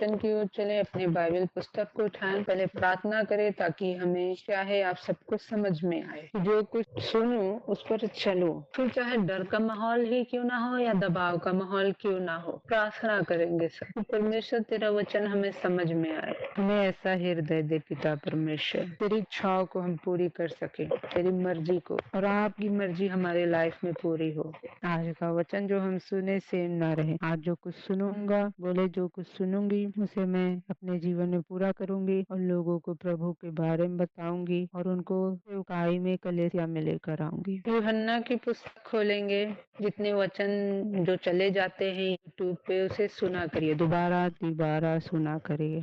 वचन की ओर चले, अपने बाइबल पुस्तक को उठाएं, पहले प्रार्थना करें ताकि हमें क्या है आप सबको समझ में आए। जो कुछ सुनो उस पर चलो, फिर चाहे डर का माहौल ही क्यों ना हो या दबाव का माहौल क्यों ना हो, प्रार्थना करेंगे सब कि परमेश्वर तेरा वचन हमें समझ में आए। हमें ऐसा हृदय दे पिता परमेश्वर, तेरी इच्छाओं को हम पूरी कर सके, तेरी मर्जी को, और आपकी मर्जी हमारे लाइफ में पूरी हो। आज का वचन जो हम सुने सेम ना रहे। आज जो कुछ सुनूंगा, बोले जो कुछ सुनूंगी उसे मैं अपने जीवन में पूरा करूंगी और लोगों को प्रभु के बारे में बताऊंगी और उनको सेवकाई में कलीसिया में लेकर आऊंगी। यूहन्ना की पुस्तक खोलेंगे, जितने वचन जो चले जाते हैं यूट्यूब पे उसे सुना करिए, दोबारा दोबारा सुना करिए।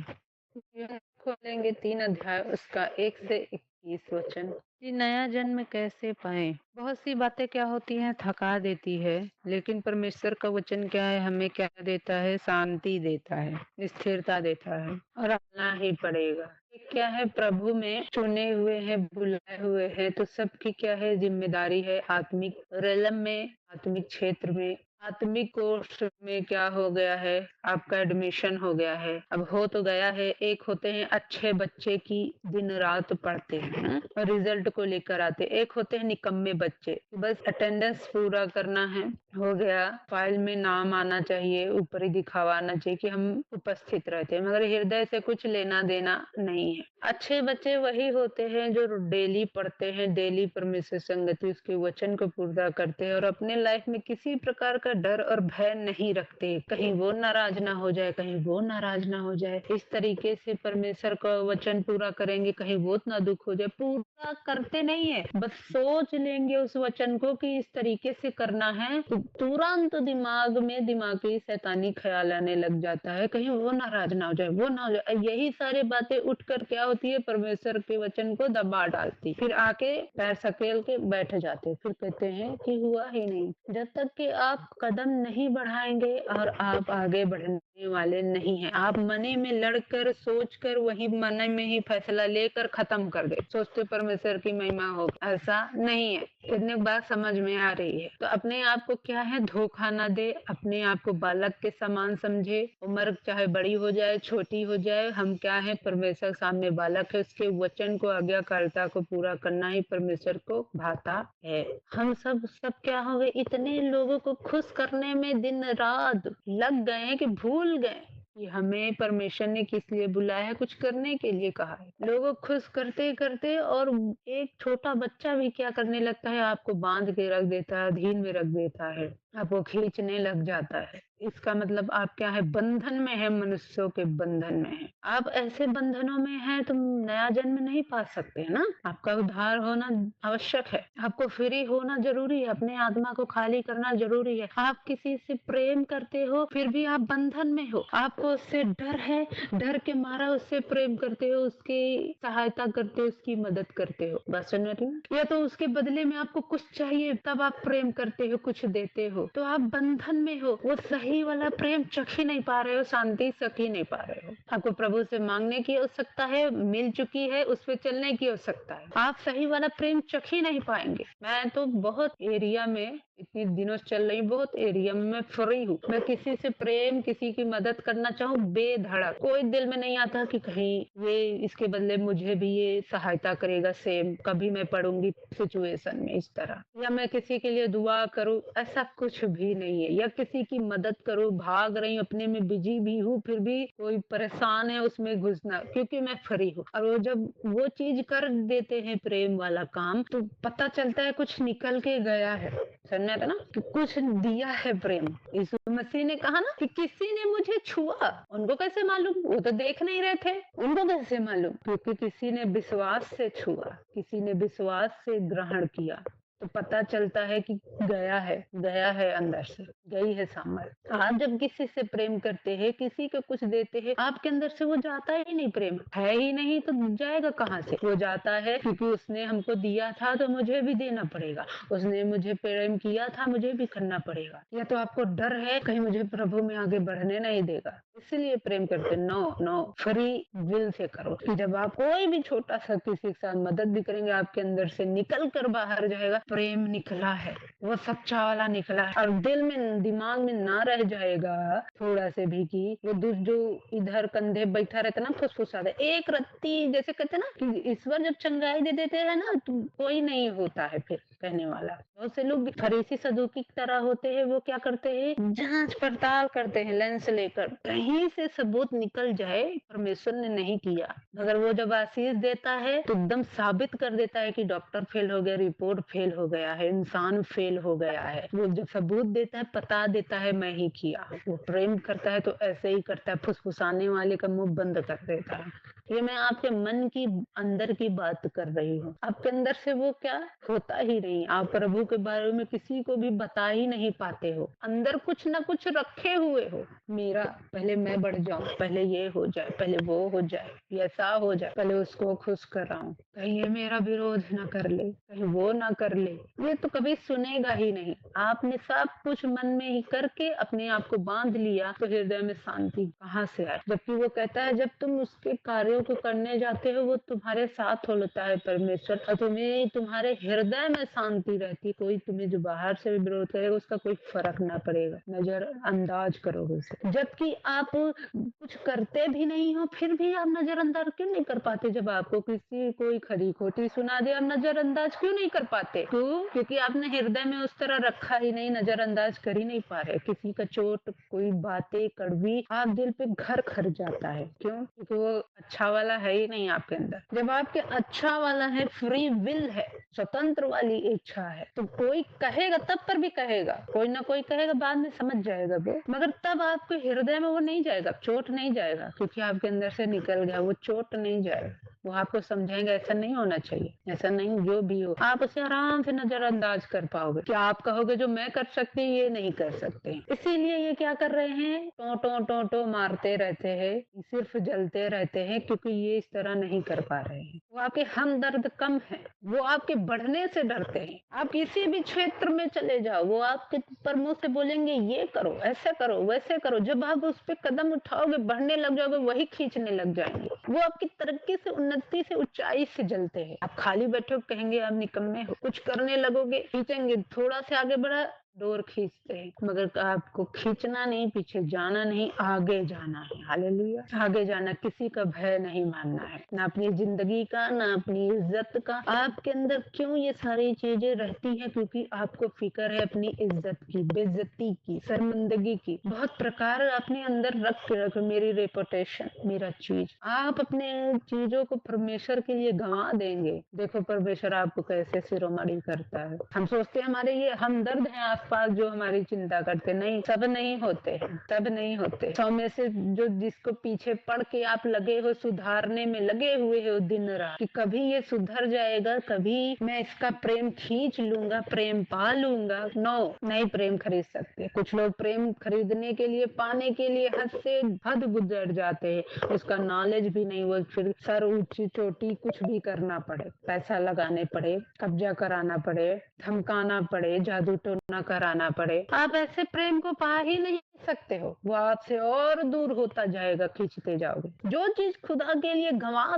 खोलेंगे 3 अध्याय, उसका 1 से 21 वचन। ये नया जन्म कैसे पाएं? बहुत सी बातें क्या होती हैं, थका देती है, लेकिन परमेश्वर का वचन क्या है, हमें क्या देता है, शांति देता है, स्थिरता देता है, और आना ही पड़ेगा। ये क्या है, प्रभु में चुने हुए हैं, बुलाए हुए हैं, तो सबकी क्या है जिम्मेदारी है, आत्मिक रेलम में, आत्मिक क्षेत्र में, आत्मिक कोर्स में क्या हो गया है, आपका एडमिशन हो गया है, अब हो तो गया है। एक होते हैं अच्छे बच्चे की दिन रात पढ़ते हैं और रिजल्ट को लेकर आते, एक होते हैं निकम्मे बच्चे, बस अटेंडेंस पूरा करना है, हो गया, फाइल में नाम आना चाहिए, ऊपरी दिखावा आना चाहिए कि हम उपस्थित रहते हैं, मगर हृदय से कुछ लेना देना नहीं है। अच्छे बच्चे वही होते हैं जो डेली पढ़ते हैं, डेली परमेश्वर संगति उसके वचन को पूरा करते हैं और अपने लाइफ में किसी प्रकार का डर और भय नहीं रखते, कहीं वो नाराज ना हो जाए, कहीं वो नाराज ना हो जाए। इस तरीके से परमेश्वर का वचन पूरा करेंगे, कहीं वो ना दुख हो जाए, पूरा करते नहीं है, बस सोच लेंगे उस वचन को कि इस तरीके से करना है, तो तुरंत दिमाग में दिमागी शैतानी ख्याल आने लग जाता है, कहीं वो नाराज ना हो जाए, वो ना हो जाए। यही सारी बातें उठकर क्या होती है, परमेश्वर के वचन को दबा डालती, फिर आके पैर सकेल के बैठ जाते, फिर कहते हैं कि हुआ ही नहीं। जब तक कि आप कदम नहीं बढ़ाएंगे और आप आगे बढ़ने वाले नहीं हैं, आप मने में लड़कर सोचकर वही मने में ही फैसला लेकर खत्म कर दे, सोचते परमेश्वर की महिमा हो, ऐसा नहीं है। कितने बार समझ में आ रही है, तो अपने आप को क्या है धोखा ना दे, अपने आप को बालक के समान समझे, उम्र चाहे बड़ी हो जाए छोटी हो जाए, हम क्या है परमेश्वर सामने बालक है, उसके वचन को आज्ञाकारिता को पूरा करना ही परमेश्वर को भाता है। हम सब क्या हो गए, इतने लोगों को खुश करने में दिन रात लग गए हैं कि भूल गए कि हमें परमेश्वर ने किस लिए बुलाया है, कुछ करने के लिए कहा है। लोगों को खुश करते करते और एक छोटा बच्चा भी क्या करने लगता है, आपको बांध के रख देता है, अधीन में रख देता है, आपको खींचने लग जाता है। इसका मतलब आप क्या है, बंधन में है, मनुष्यों के बंधन में है। आप ऐसे बंधनों में हैं, तुम नया जन्म नहीं पा सकते ना, आपका उद्धार होना आवश्यक है, आपको फ्री होना जरूरी है, अपने आत्मा को खाली करना जरूरी है। आप किसी से प्रेम करते हो फिर भी आप बंधन में हो, आपको उससे डर है, डर के मारा उससे प्रेम करते हो, उसकी सहायता करते हो, उसकी मदद करते हो, बस सुन रही हो? या तो उसके बदले में आपको कुछ चाहिए तब आप प्रेम करते हो, कुछ देते हो, तो आप बंधन में हो, वो सही वाला प्रेम चख ही नहीं पा रहे हो, शांति सख ही नहीं पा रहे हो। आपको प्रभु से मांगने की आवश्यकता है, मिल चुकी है, उस पर चलने की आवश्यकता है, आप सही वाला प्रेम चख ही नहीं पाएंगे। मैं तो बहुत एरिया में इतनी दिनों से चल रही, बहुत एरिया में मैं फ्री हूँ, मैं किसी से प्रेम, किसी की मदद करना चाहूँ बेधड़क, कोई दिल में नहीं आता कि कहीं ये इसके बदले मुझे भी ये सहायता करेगा, सेम कभी मैं पढ़ूंगी सिचुएशन में इस तरह, या मैं किसी के लिए दुआ करूँ, ऐसा कुछ भी नहीं है, या किसी की मदद करूँ, भाग रही हूँ, अपने में बिजी भी हूँ, फिर भी कोई परेशान है उसमें घुसना, क्योंकि मैं फ्री हूँ। और वो जब वो चीज कर देते हैं प्रेम वाला काम, तो पता चलता है कुछ निकल के गया है, समझ में आता ना कि कुछ दिया है प्रेम। यीशु मसीह ने कहा ना कि किसी ने मुझे छुआ, उनको कैसे मालूम, वो तो देख नहीं रहे थे, उनको कैसे मालूम, क्योंकि किसी ने विश्वास से छुआ, किसी ने विश्वास से ग्रहण किया, तो पता चलता है कि गया है अंदर से, गई है सामर्थ। आप जब किसी से प्रेम करते हैं, किसी को कुछ देते हैं, आपके अंदर से वो जाता ही नहीं, प्रेम है ही नहीं, तो जाएगा कहाँ से, वो जाता है क्योंकि उसने हमको दिया था तो मुझे भी देना पड़ेगा, उसने मुझे प्रेम किया था मुझे भी करना पड़ेगा। या तो आपको डर है कहीं मुझे प्रभु में आगे बढ़ने नहीं देगा, इसलिए प्रेम करते। No no, free will say करो। कि जब आप कोई भी छोटा सा किसी के साथ मदद भी करेंगे, आपके अंदर से निकल कर बाहर जाएगा, प्रेम निकला है, वो सच्चा वाला निकला है। और दिल में दिमाग में ना रह जाएगा थोड़ा से भी कि वो दूसरा जो इधर कंधे बैठा रहता ना फुसफुसाता, एक रत्ती जैसे कहते ना कि ईश्वर जब चंगाई दे देते हैं ना तो कोई नहीं होता है फिर कहने वाला। बहुत से लोग फरीसी सदूकी की तरह होते हैं, वो क्या करते हैं, जांच पड़ताल करते हैं लेंस लेकर, कहीं से सबूत निकल जाए परमेश्वर ने नहीं किया, मगर वो जब आशीष देता है तो एकदम साबित कर देता है कि डॉक्टर फेल हो गया, रिपोर्ट फेल हो गया है, इंसान फेल हो गया है। वो जब सबूत देता है, बता देता है मैं ही किया। वो प्रेम करता है तो ऐसे ही करता है, फुसफुसाने वाले का मुंह बंद कर देता है। ये मैं आपके मन की अंदर की बात कर रही हूँ। आपके अंदर से वो क्या होता ही नहीं, आप प्रभु के बारे में किसी को भी बता ही नहीं पाते हो, अंदर कुछ ना कुछ रखे हुए हो। मेरा पहले मैं बढ़ जाऊं, पहले ये हो जाए, पहले वो हो जाए, ऐसा हो जाए, पहले उसको खुश कराऊं, कहीं ये मेरा विरोध ना कर ले, कहीं वो ना कर ले। ये तो कभी सुनेगा ही नहीं। आपने सब कुछ मन में ही करके अपने आप को बांध लिया तो हृदय में शांति कहाँ से आए? जबकि वो कहता है जब तुम उसके कार्यों को करने जाते हो वो तुम्हारे साथ होता है परमेश्वर, और तुम्हें तुम्हारे हृदय में शांति रहती। कोई तुम्हें जो बाहर से भी विरोध करेगा उसका कोई फर्क ना पड़ेगा, नजरअंदाज करोगे उसे। जबकि आप कुछ करते भी नहीं हो फिर भी आप नजरअंदाज क्यों नहीं कर पाते? जब आपको किसी कोई खरी खोटी सुना दे, आप नजरअंदाज क्यों नहीं कर पाते? क्यों? क्योंकि आपने हृदय में उस तरह रखा ही नहीं, नजरअंदाज कर ही नहीं पा रहे। किसी का चोट, कोई बातें कड़वी आप दिल पे घर खर जाता है। क्यों? क्योंकि वो अच्छा वाला है ही नहीं आपके अंदर। जब आपके अच्छा वाला है, फ्री विल है, स्वतंत्र वाली इच्छा है, तो कोई कहेगा तब पर भी कहेगा, कोई ना कोई कहेगा, बाद में समझ जाएगा वो, मगर तब आपके हृदय में वो नहीं जाएगा, चोट नहीं जाएगा, क्योंकि आपके अंदर से निकल गया, वो चोट नहीं जाएगा। वो आपको समझाएंगे ऐसा नहीं होना चाहिए, ऐसा नहीं, जो भी हो आप उसे आराम से नजरअंदाज कर पाओगे। क्या आप कहोगे जो मैं कर सकती ये नहीं कर सकते? इसीलिए ये क्या कर रहे हैं, टो टो टो टो मारते रहते हैं, सिर्फ जलते रहते हैं, क्योंकि ये इस तरह नहीं कर पा रहे हैं। वो आपके हमदर्द कम है, वो आपके बढ़ने से डरते हैं। आप किसी भी क्षेत्र में चले जाओ, वो आपके पर मुंह से बोलेंगे ये करो, ऐसे करो, वैसे करो। जब आप उस पर कदम उठाओगे, बढ़ने लग जाओगे, वही खींचने लग जाएंगे। वो आपकी तरक्की से, उन्नति से, ऊंचाई से जलते हैं। आप खाली बैठे हो, कहेंगे आप निकम्मे हो। कुछ करने लगोगे, खींचेंगे, थोड़ा से आगे बढ़ा, डोर खींचते हैं, मगर आपको खींचना नहीं, पीछे जाना नहीं, आगे जाना है। हालेलुया, आगे जाना, किसी का भय नहीं मानना है, ना अपनी जिंदगी का, ना अपनी इज्जत का। आपके अंदर क्यों ये सारी चीजें रहती हैं? क्योंकि आपको फिक्र है अपनी इज्जत की, बेइज्जती की, शर्मिंदगी की। बहुत प्रकार अपने अंदर रख के रखो, मेरी रेपुटेशन, मेरा चीज। आप अपने चीजों को परमेश्वर के लिए गंवा देंगे, देखो परमेश्वर आपको कैसे शिरोमणि करता है। हम सोचते हैं हमारे ये हमदर्द हैं आसपास जो हमारी चिंता करते, नहीं, सब नहीं होते हैं, सब नहीं होते। 100 में से जो जिसको पीछे पड़ के आप लगे हो, सुधारने में लगे हुए हो दिन रात, कि कभी ये सुधर जाएगा, कभी मैं इसका प्रेम खींच लूंगा, प्रेम पा लूंगा। नो, नहीं प्रेम खरीद सकते। कुछ लोग प्रेम खरीदने के लिए, पाने के लिए हद से हद गुजर जाते हैं, उसका नॉलेज भी नहीं, वो फिर सर ऊंची चोटी कुछ भी करना पड़े, पैसा लगाने पड़े, कब्जा कराना पड़े, धमकाना पड़े, जादू टोना कराना पड़े, आप ऐसे प्रेम को पा ही नहीं सकते हो। वो आपसे और दूर होता जाएगा, खींचते जाओगे। जो चीज खुदा के लिए गंवा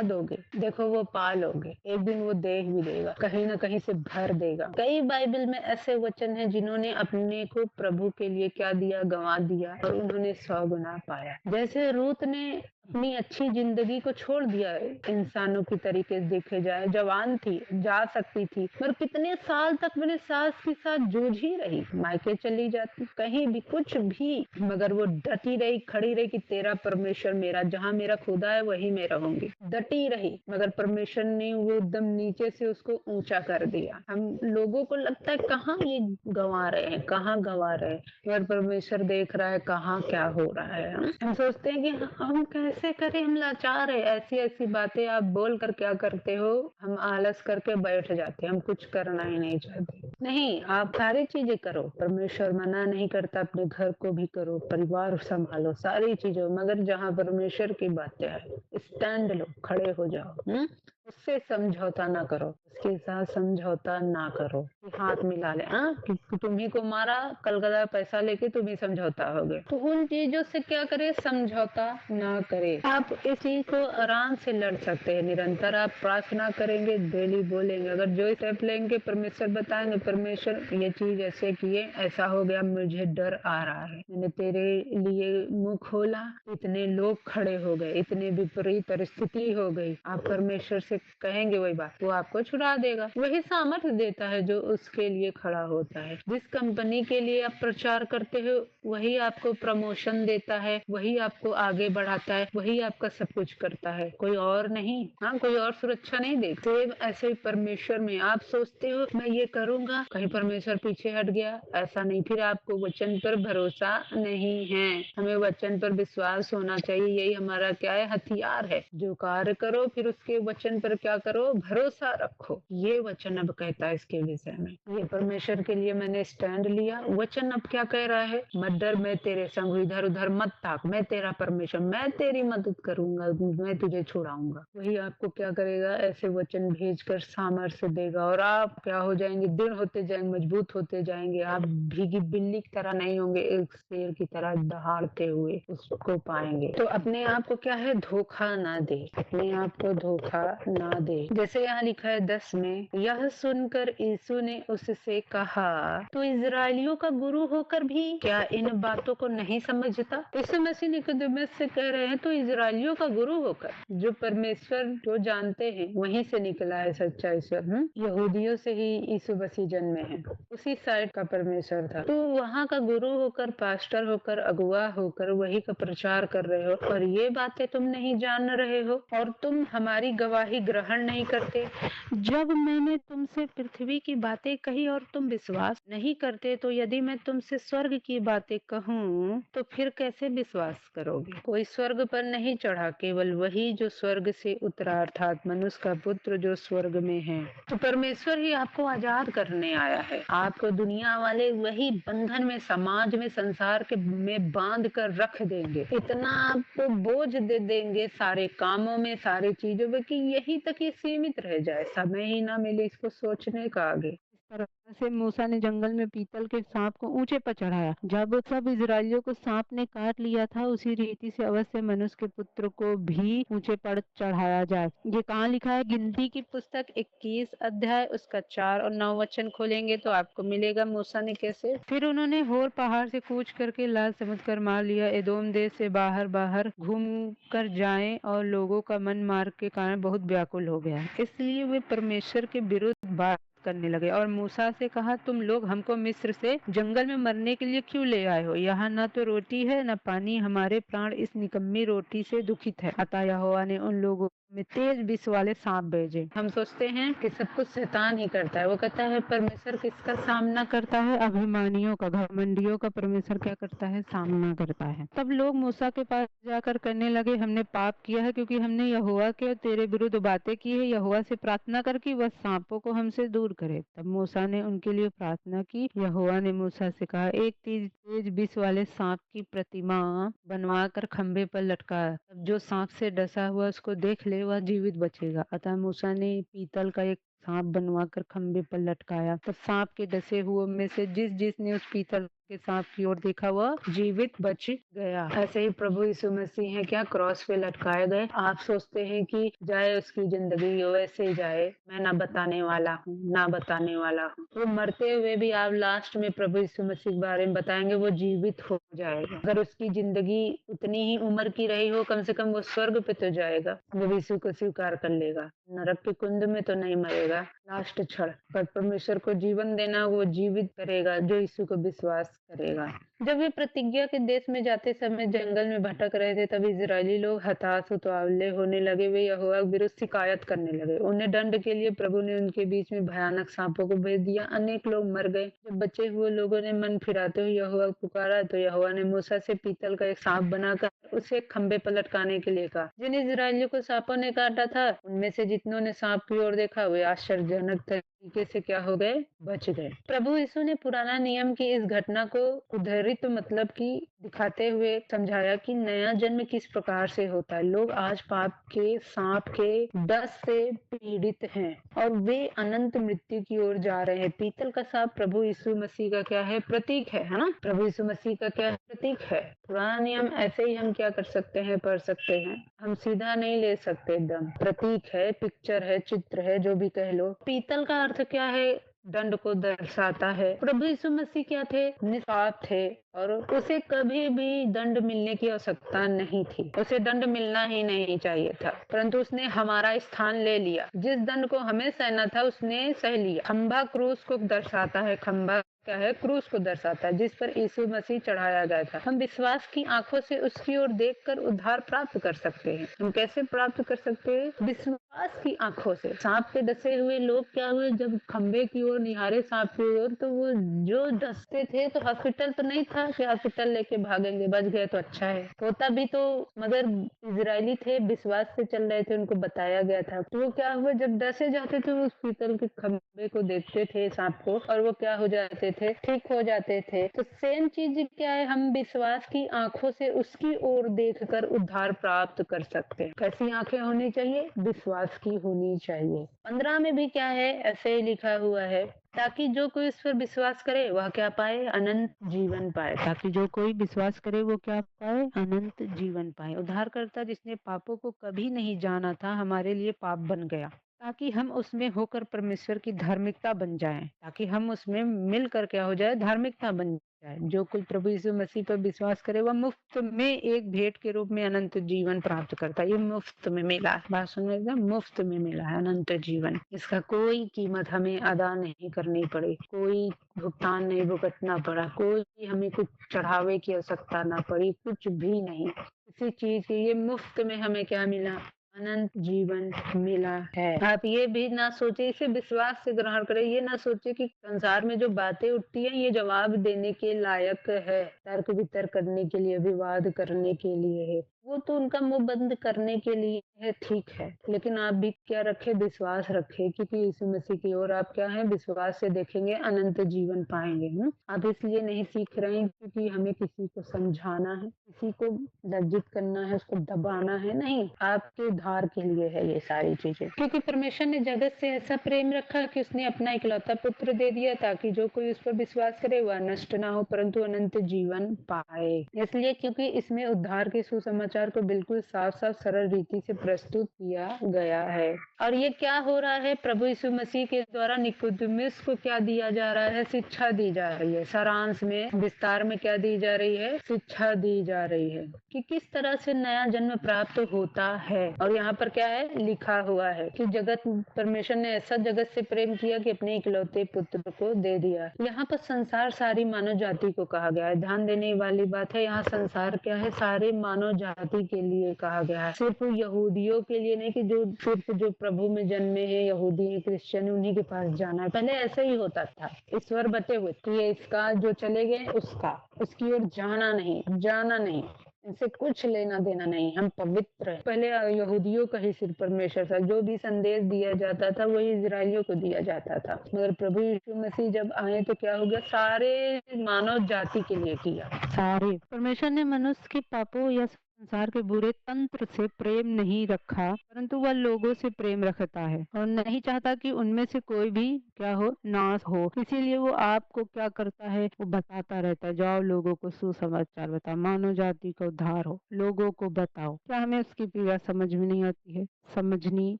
दोगे, देखो वो पा लोगे, एक दिन वो दे ही देगा, कहीं ना कहीं से भर देगा। कई बाइबल में ऐसे वचन हैं जिन्होंने अपने को प्रभु के लिए क्या दिया, गंवा दिया, और उन्होंने 100 गुना पाया। जैसे रूत ने अपनी अच्छी जिंदगी को छोड़ दिया है, इंसानों की तरीके से देखे जाए, जवान थी, जा सकती थी, पर कितने साल तक मेरे सास के साथ जूझ ही रही, मायके चली जाती, कहीं भी कुछ भी, मगर वो डटी रही, खड़ी रही कि तेरा परमेश्वर मेरा, जहाँ मेरा खुदा है वही मैं रहूंगी। डटी रही, मगर परमेश्वर ने वो एकदम नीचे से उसको ऊंचा कर दिया। हम लोगों को लगता है कहाँ ये गंवा रहे हैं, कहाँ गंवा रहे हैं, मगर परमेश्वर देख रहा है कहाँ क्या हो रहा है। हम सोचते हैं कि हम कैसे करें, हम लाचार है, ऐसी ऐसी बातें आप बोल कर क्या करते हो, हम आलस करके बैठ जाते हैं, हम कुछ करना ही नहीं चाहते। नहीं, आप सारी चीजें करो, परमेश्वर मना नहीं करता, अपने घर को भी करो, परिवार संभालो, सारी चीजों, मगर जहाँ परमेश्वर की बातें आए, स्टैंड लो, खड़े हो जाओ। उससे समझौता ना करो, उसके साथ समझौता ना करो कि हाथ मिला ले, हाँ कि तुम्ही को मारा, कल गला पैसा लेके तुम ही समझौता हो गए। तो उन चीजों से क्या करे, समझौता ना करे। आप इस चीज को आराम से लड़ सकते हैं। निरंतर आप प्रार्थना करेंगे, डेली बोलेंगे, अगर जो स्टेप लेंगे परमेश्वर बताएंगे, परमेश्वर ये चीज ऐसे किए, ऐसा हो गया, मुझे डर आ रहा है, मैंने तेरे लिए मुंह खोला, इतने लोग खड़े हो गए, इतने विपरीत परिस्थिति हो गई, आप परमेश्वर से कहेंगे वही बात, वो आपको छुड़ा देगा। वही सामर्थ्य देता है जो उसके लिए खड़ा होता है। जिस कंपनी के लिए आप प्रचार करते हो वही आपको प्रमोशन देता है, वही आपको आगे बढ़ाता है, वही आपका सब कुछ करता है, कोई और नहीं। हाँ, कोई और सुरक्षा नहीं देता। सेम ऐसे ही परमेश्वर में आप सोचते हो मैं ये करूंगा, कहीं परमेश्वर पीछे हट गया, ऐसा नहीं, फिर आपको वचन पर भरोसा नहीं है। हमें वचन पर विश्वास होना चाहिए, यही हमारा क्या है, हथियार है। जो कार्य करो फिर उसके वचन पर क्या करो, भरोसा रखो। ये वचन अब कहता है इसके विषय में, ये परमेश्वर के लिए मैंने स्टैंड लिया। वचन अब क्या कह रहा है, मत डर, मैं तेरे संग हूँ, इधर उधर मत ताक, मैं तेरा परमेश्वर, मैं तेरी मदद करूंगा, मैं तुझे छुड़ाऊंगा। वही आपको क्या करेगा, ऐसे वचन भेजकर सामर्थ्य देगा और आप क्या हो जाएंगे, दृढ़ होते जाएंगे, मजबूत होते जाएंगे। आप भीगी बिल्ली की तरह नहीं होंगे, एक शेर की तरह दहाड़ते हुए उसको पाएंगे। तो अपने आप को क्या है, धोखा ना दे, अपने आप को धोखा ना दे। जैसे यहाँ लिखा है 10 में, यह सुनकर यीशु ने उससे कहा, तो इजराइलियों का गुरु होकर भी क्या इन बातों को नहीं समझता। यीशु मसीह निकोदेमुस से कह रहे हैं, तो इजराइलियों का गुरु होकर, जो परमेश्वर जो जानते हैं वहीं से निकला है सच्चा ईश्वर। यहूदियों से ही यीशु मसीह जन्मे हैं, उसी साइड का परमेश्वर था। तो वहाँ का गुरु होकर, पास्टर होकर, अगुआ होकर वही का प्रचार कर रहे हो और ये बातें तुम नहीं जान रहे हो और तुम हमारी गवाही ग्रहण नहीं करते। जब मैंने तुमसे पृथ्वी की बातें कही और तुम विश्वास नहीं करते, तो यदि मैं तुमसे स्वर्ग की बातें कहूँ तो फिर कैसे विश्वास करोगे। कोई स्वर्ग पर नहीं चढ़ा, केवल वही जो स्वर्ग से उतरा, अर्थात मनुष्य का पुत्र जो स्वर्ग में है। तो परमेश्वर ही आपको आजाद करने आया है। आपको दुनिया वाले वही बंधन में, समाज में, संसार के में बांध कर रख देंगे, इतना आपको बोझ दे देंगे सारे कामों में, सारी चीजों में, कि यही तक ये सीमित रह जाए, समय ही ना मिले इसको सोचने का आगे। इस तरह से मूसा ने जंगल में पीतल के सांप को ऊंचे पर चढ़ाया। जब सब इजराइलियों को सांप ने काट लिया था, उसी रीति से अवश्य मनुष्य के पुत्र को भी ऊंचे पर चढ़ाया जाए। ये कहाँ लिखा है, गिनती की पुस्तक 21 अध्याय उसका 4 और 9 वचन खोलेंगे तो आपको मिलेगा मूसा ने कैसे। फिर उन्होंने होर पहाड़ से कूच करके लाल समुद्र कर मार लिया। एदोम देश से बाहर बाहर घूम कर जाए और लोगों का मन मार्ग के कारण बहुत व्याकुल हो गया, इसलिए वे परमेश्वर के विरुद्ध बात करने लगे और मूसा से कहा, तुम लोग हमको मिस्र से जंगल में मरने के लिए क्यों ले आए हो। यहाँ न तो रोटी है न पानी, हमारे प्राण इस निकम्मी रोटी से दुखित है। अतः यहोवा ने उन लोगों में तेज विष वाले सांप भेजे। हम सोचते हैं कि सब कुछ शैतान ही करता है, वो कहता है परमेश्वर किसका सामना करता है, अभिमानियों का, घमंडियों का परमेश्वर क्या करता है, सामना करता है। तब लोग मूसा के पास जाकर करने लगे, हमने पाप किया है क्योंकि हमने यहोवा के और तेरे विरुद्ध बातें की है। यहोवा से प्रार्थना कर कि वह सांपों को हमसे दूर करे। तब मूसा ने उनके लिए प्रार्थना की। यहोवा ने मूसा से कहा, एक तेज विष वाले सांप की प्रतिमा बनवा कर खंभे पर लटका, तब जो सांप से डसा हुआ उसको देख ले वह जीवित बचेगा। अतः मूसा ने पीतल का एक सांप बनवा कर खंभे पर लटकाया। तब सांप के डसे हुए में से जिसने उस पीतल के सांप की ओर देखा वह जीवित बच गया। ऐसे ही प्रभु यीशु मसीह है क्या, क्रॉस पे लटकाए गए। आप सोचते हैं कि जाए उसकी जिंदगी वैसे ही जाए, मैं ना बताने वाला हूँ, ना बताने वाला हूँ। वो मरते हुए भी आप लास्ट में प्रभु यीशु मसीह के बारे में बताएंगे, वो जीवित हो जाएगा। अगर उसकी जिंदगी उतनी ही उम्र की रही हो, कम से कम वो स्वर्ग पे तो जाएगा, वो यीशु को स्वीकार कर लेगा। नरक के कुंड में तो नहीं मरेगा लास्ट क्षण, पर परमेश्वर को जीवन देना वो जीवित करेगा जो यीशु को विश्वास करेगा। जब वे प्रतिज्ञा के देश में जाते समय जंगल में भटक रहे थे, तब इजरायली लोग हताश उतावले होने लगे। वे यहोवा के विरुद्ध शिकायत करने लगे। उन्हें दंड के लिए प्रभु ने उनके बीच में भयानक सांपों को भेज दिया। अनेक लोग मर गए। जब बचे हुए लोगों ने मन फिराते हुए यहोवा को पुकारा, तो यहोवा ने मूसा से पीतल का एक सांप बनाकर उसे एक खंबे पर लटकाने के लिए कहा। जिन इजरायलियों को सांपों ने काटा था, उनमें से जितनों ने सांप की ओर देखा वे आश्चर्यजनक तरीके से क्या हो गए, बच गए। प्रभु यीशु ने पुराना नियम की इस घटना को उद्धृत मतलब कि दिखाते हुए समझाया कि नया जन्म किस प्रकार से होता है। लोग आज पाप के सांप के डस से पीड़ित हैं और वे अनंत मृत्यु की ओर जा रहे हैं। पीतल का सांप प्रभु यीशु मसीह का क्या है, प्रतीक है ना। प्रभु यीशु मसीह का क्या है, प्रतीक है। पुराना नियम ऐसे ही हम क्या कर सकते हैं, पढ़ सकते हैं, हम सीधा नहीं ले सकते, एकदम प्रतीक है, पिक्चर है, चित्र है, जो भी कह लो। पीतल का अर्थ क्या है, दंड को दर्शाता है। प्रभु यीशु मसीह क्या थे, निष्पाप थे और उसे कभी भी दंड मिलने की आवश्यकता नहीं थी, उसे दंड मिलना ही नहीं चाहिए था, परंतु उसने हमारा स्थान ले लिया। जिस दंड को हमें सहना था उसने सह लिया। खंभा क्रूस को दर्शाता है, खंभा क्या है, क्रूस को दर्शाता है, जिस पर यीशु मसीह चढ़ाया गया था। हम विश्वास की आंखों से उसकी ओर देखकर उद्धार प्राप्त कर सकते हैं। हम कैसे प्राप्त कर सकते हैं, विश्वास की आंखों से। सांप के डसे हुए लोग क्या हुए, जब खंबे की ओर निहारे सांप की ओर, तो वो जो डसते थे तो हॉस्पिटल तो नहीं था कि हॉस्पिटल लेके भागेंगे, बच गए तो अच्छा है, होता भी तो, मगर इजरायली थे, विश्वास से चल रहे थे, उनको बताया गया था। तो वो क्या हुआ, जब डसे जाते थे वो उस पीतल के खंबे को देखते थे, सांप को, और वो क्या हो जाते थे, ठीक हो जाते थे। तो सेम चीज क्या है, हम विश्वास की आंखों से उसकी ओर देखकर उद्धार प्राप्त कर सकते हैं। कैसी आंखें होनी चाहिए, विश्वास की होनी चाहिए। 15 में भी क्या है, ऐसे ही लिखा हुआ है, ताकि जो कोई इस पर विश्वास करे वह क्या पाए, अनंत जीवन पाए। ताकि जो कोई विश्वास करे वो क्या पाए, अनंत जीवन पाए। उद्धारकर्ता जिसने पापों को कभी नहीं जाना था, हमारे लिए पाप बन गया, ताकि हम उसमें होकर परमेश्वर की धार्मिकता बन जाएं, ताकि हम उसमें मिलकर क्या हो जाए, धार्मिकता बन जाए। जो कोई प्रभु यीशु मसीह पर विश्वास करे वह मुफ्त में एक भेंट के रूप में अनंत जीवन प्राप्त करता है। ये मुफ्त में मिला है, बात सुनो एकदम, मुफ्त में मिला है अनंत जीवन। इसका कोई कीमत हमें अदा नहीं करनी पड़ी, कोई भुगतान नहीं भुगतना पड़ा, कोई हमें कुछ चढ़ावे की आवश्यकता ना पड़ी, कुछ भी नहीं, किसी चीज की, ये मुफ्त में हमें क्या मिला, अनंत जीवन मिला है। आप ये भी ना सोचे, इसे विश्वास से ग्रहण करें। ये ना सोचे कि संसार में जो बातें उठती हैं ये जवाब देने के लायक है, तर्क वितर्क करने के लिए, विवाद करने के लिए है, वो तो उनका मुंह बंद करने के लिए है, ठीक है। लेकिन आप भी क्या रखे, विश्वास रखे, क्योंकि यीशु मसीह की ओर आप क्या है, विश्वास से देखेंगे, अनंत जीवन पाएंगे। आप इसलिए नहीं सीख रहे हैं क्योंकि हमें किसी को समझाना है, किसी को लज्जित करना है, उसको दबाना है, नहीं, आपके उद्धार के लिए है ये सारी चीजें। क्योंकि परमेश्वर ने जगत से ऐसा प्रेम रखा कि उसने अपना इकलौता पुत्र दे दिया, ताकि जो कोई उस पर विश्वास करे वह नष्ट ना हो परंतु अनंत जीवन पाए। इसलिए क्योंकि इसमें उद्धार के सुसमाचार को बिल्कुल साफ साफ सरल रीति से प्रस्तुत किया गया है। और ये क्या हो रहा है, प्रभु यीशु मसीह के द्वारा निकोदेमुस को क्या दिया जा रहा है, शिक्षा दी जा रही है। सारांश में, विस्तार में क्या दी जा रही है, शिक्षा दी जा रही है कि किस तरह से नया जन्म प्राप्त होता है। और यहाँ पर क्या है, लिखा हुआ है कि जगत, परमेश्वर ने ऐसा जगत से प्रेम किया कि अपने इकलौते पुत्र को दे दिया। यहाँ पर संसार सारी मानव जाति को कहा गया है। ध्यान देने वाली बात है, यहाँ संसार क्या है, सारे मानव जाति के लिए कहा गया है, सिर्फ यहूदियों के लिए नहीं कि जो सिर्फ जो प्रभु में जन्मे हैं, यहूदी हैं, क्रिश्चियन, उन्हीं के पास जाना है। पहले ऐसा ही होता था, ईश्वर बटे हुए कि ये इसका, जो चले गए उसका, उसकी ओर जाना नहीं, जाना नहीं, इनसे कुछ लेना देना नहीं, हम पवित्र हैं। पहले यहूदियों का ही सिर्फ परमेश्वर था, जो भी संदेश दिया जाता था वही इजरायलियों को दिया जाता था। मगर प्रभु यीशु मसीह जब आए तो क्या हो गया, सारे मानव जाति के लिए किया। सारे, परमेश्वर ने मनुष्य के पापों या संसार के बुरे तंत्र से प्रेम नहीं रखा, परंतु वह लोगों से प्रेम रखता है और नहीं चाहता कि उनमें से कोई भी क्या हो, नाश हो। इसीलिए वो आपको क्या करता है, वो बताता रहता है, जाओ लोगों को सुसमाचार बताओ, मानव जाति का उद्धार हो, लोगों को बताओ। क्या हमें उसकी पीड़ा समझ में नहीं आती है, समझनी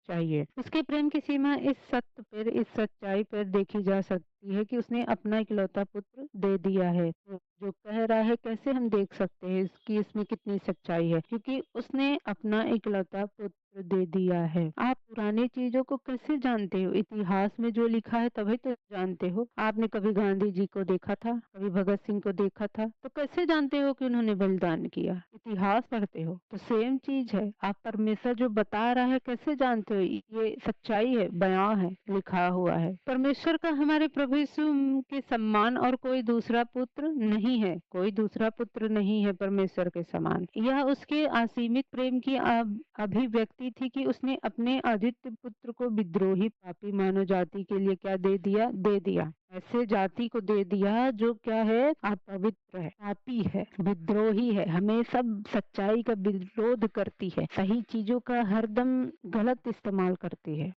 चाहिए। उसके प्रेम की सीमा इस सत्य पर, इस सच्चाई पर देखी जा सकती है कि उसने अपना इकलौता पुत्र दे दिया है। जो कह रहा है, कैसे हम देख सकते हैं इसकी, इसमें कितनी सच्चाई है, क्योंकि उसने अपना इकलौता पुत्र दे दिया है। आप पुरानी चीजों को कैसे जानते हो, इतिहास में जो लिखा है तभी तो जानते हो। आपने कभी गांधी जी को देखा था, कभी भगत सिंह को देखा था, तो कैसे जानते हो कि उन्होंने बलिदान किया, इतिहास पढ़ते हो। तो सेम चीज है, आप परमेश्वर जो बता रहा है कैसे जानते हो, ये सच्चाई है, बयां है, लिखा हुआ है। परमेश्वर का हमारे प्रभु यीशु के सम्मान और कोई दूसरा पुत्र नहीं है, कोई दूसरा पुत्र नहीं है परमेश्वर के समान। यह उसके असीमित प्रेम की अभिव्यक्ति करती थी कि उसने अपने आदित्य पुत्र को विद्रोही पापी मानव जाति के लिए क्या दे दिया। ऐसे जाति को दे दिया जो क्या है, अपवित्र है, पापी है, विद्रोही है, हमेशा सच्चाई का विरोध करती है, सही चीजों का हरदम गलत इस्तेमाल करती है।